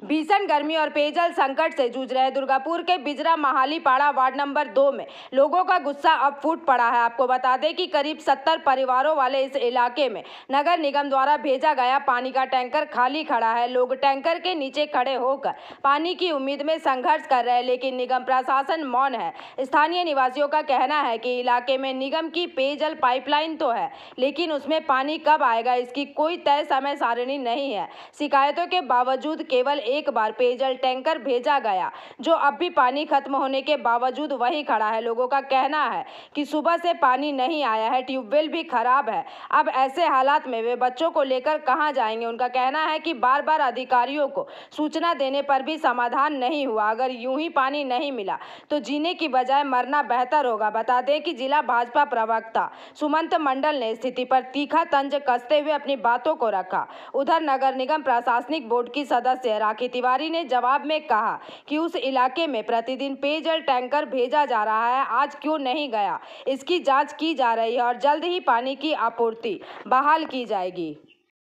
भीषण गर्मी और पेयजल संकट से जूझ रहे दुर्गापुर के बिजरा महाली पाड़ा वार्ड नंबर 2 में लोगों का गुस्सा अब फूट पड़ा है। आपको बता दें कि करीब 70 परिवारों वाले इस इलाके में नगर निगम द्वारा भेजा गया पानी का टैंकर खाली खड़ा है। लोग टैंकर के नीचे खड़े होकर पानी की उम्मीद में संघर्ष कर रहे हैं, लेकिन निगम प्रशासन मौन है। स्थानीय निवासियों का कहना है कि इलाके में निगम की पेयजल पाइपलाइन तो है, लेकिन उसमें पानी कब आएगा इसकी कोई तय समय सारणी नहीं है। शिकायतों के बावजूद केवल एक बार पेयजल टैंकर भेजा गया, जो अब भी पानी खत्म होने के बावजूद वही खड़ा है। लोगों का कहना है कि सुबह से पानी नहीं आया है, ट्यूबवेल भी खराब है। अब ऐसे हालात में वे बच्चों को लेकर कहां जाएंगे। उनका कहना है कि बार बार अधिकारियों को सूचना देने पर भी समाधान नहीं हुआ। अगर यूं ही पानी नहीं मिला तो जीने की बजाय मरना बेहतर होगा। बता दें कि जिला भाजपा प्रवक्ता सुमंत मंडल ने स्थिति पर तीखा तंज कसते हुए अपनी बातों को रखा। उधर नगर निगम प्रशासनिक बोर्ड की सदस्य राखी तिवारी ने जवाब में कहा कि उस इलाके में प्रतिदिन पेयजल टैंकर भेजा जा रहा है, आज क्यों नहीं गया इसकी जांच की जा रही है और जल्द ही पानी की आपूर्ति बहाल की जाएगी।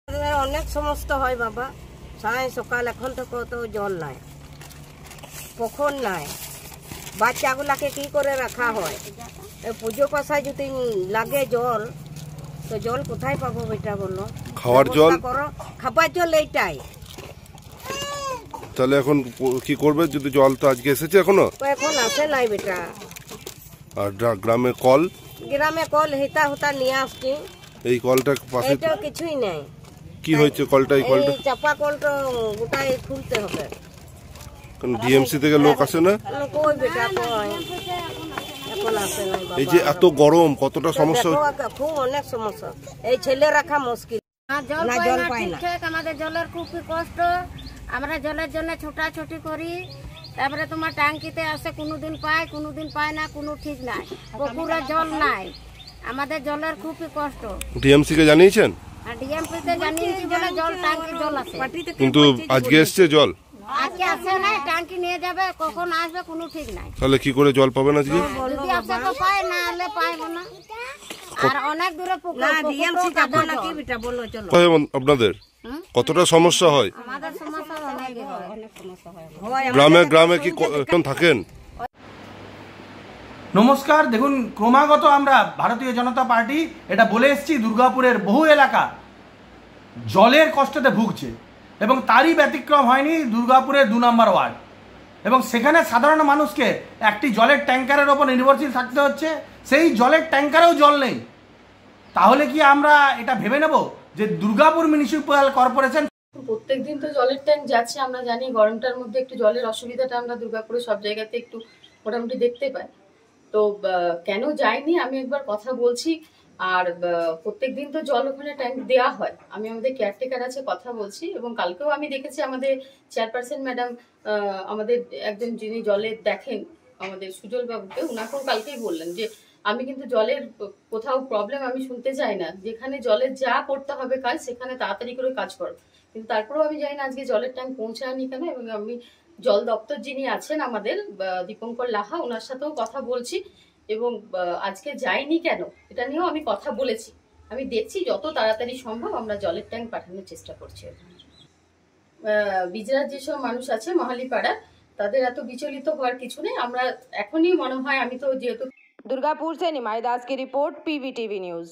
अनेक समस्या है बाबा, साय सकाल এখন থেকে তো জল নাই, পুকুর নাই, বাচ্চাগুলাকে কি করে রাখা হয়। পুজো পাশায় যদি লাগে জল, তো জল কোথায় পাবো বেটা বলো? খাওয়ার জল করো, খাবার জল এইটাই। তাহলে এখন কি করবে যদি জল তো আজকে এসেছে এখনো? এখন আসে নাই বেটা। আর গ্রামে কল হেতা হতা নিয়ে আসছি। এই কলটার পাশে তো কিছুই নাই। কি হয়েছে কলটা? এই কলটা চাপা কলটা গোটাই খুলতে হবে। কোন ডিএমসি থেকে লোক আসে না? কই বেটা কই এখন আসে নাই বাবা। এই যে এত গরম কতটা সমস্যা, খুব অনেক সমস্যা। এই ছেলে রাখা মুশকিল, না জল পায় না। ঠিক আমাদের জলের খুব কষ্ট, আমরা জলের জন্য ছোটাছুটি করি। তারপরে তোমার ট্যাঙ্কিতে আসে, কোনোদিন পায় না, কোনো ঠিক নাই। পুকুরে জল নাই, আমাদের জলের খুবই কষ্ট। ডিএমসি কে জানিয়েছেন? ডিএমসি তে জানিয়েছি বলে জল ট্যাঙ্কি জল আছে, কিন্তু আজকে এসছে জল? আজকে আসে নাই, ট্যাঙ্কি নিয়ে যাবে, কখন আসবে কোনো ঠিক নাই। তাহলে কি করে জল পাবেন আজকে? যদি আসে তো পায়, না হলে পাইবো না। আর অনেক দূরে পুকুর, না ডিএমসি যাব নাকি বেটা বলো চলো। আপনাদের কতটা সমস্যা হয়? আমাদের সমস্যা অনেক হয়। গ্রামে কি থাকেন? নমস্কার, দেখুন ক্রমাগত আমরা ভারতীয় জনতা পার্টি এটা বলে এসেছি, দুর্গাপুরের বহু এলাকা জলের কষ্টতে ভুগছে এবং তারই ব্যতিক্রম হয়নি দুর্গাপুরের 2 নম্বর ওয়ার্ড। এবং সেখানে সাধারণ মানুষকে একটি জলের ট্যাঙ্কারের ওপর নির্ভরশীল থাকতে হচ্ছে। সেই জলের ট্যাঙ্কারেও জল নেই। তাহলে কি আমরা এটা ভেবে নেব যে দুর্গাপুর মিউনিসিপ্যাল কর্পোরেশন প্রত্যেকদিন তো জলের ট্যাঙ্ক যাচ্ছে? আমরা জানি গরমটার মধ্যে একটু জলের অসুবিধাটা আমরা দুর্গাপুরে সব জায়গাতে একটু মোটামুটি দেখতে পাই। তো কেন যায়নি আমি একবার কথা বলছি। আর প্রত্যেকদিন তো জল ওখানে ট্যাঙ্ক দেওয়া হয়। আমি আমাদের কেয়ারটেকার আছে কথা বলছি, এবং কালকেও আমি দেখেছি আমাদের চেয়ারপারসন ম্যাডাম, আমাদের একজন যিনি জলের দেখেন আমাদের সুজল বাবুকে, ওনাকেও কালকেই বললেন যে আমি কিন্তু জলের কোথাও প্রবলেম আমি শুনতে চাই না, যেখানে জলের যা করতে হবে কাজ সেখানে তাড়াতাড়ি করে কাজ করো। কিন্তু তারপরেও আমি জানি না আজকে জলের ট্যাঙ্ক পৌঁছায়নি কেন। এবং আমি জল দপ্তর যিনি আছেন আমাদের দীপঙ্কর লাহা, ওনার সাথেও কথা বলছি, এবং আজকে যায়নি কেন এটা নিয়েও আমি কথা বলেছি। আমি দেখছি যত তাড়াতাড়ি সম্ভব আমরা জলের ট্যাঙ্ক পাঠানোর চেষ্টা করছি। বিজরার যেসব মানুষ আছে মহালিপাড়া, তাদের এত বিচলিত হওয়ার কিছু নেই। আমরা এখনই মনে হয়, আমি তো যেহেতু दुर्गापुर से निमाई दास की रिपोर्ट, पीवीटीवी न्यूज।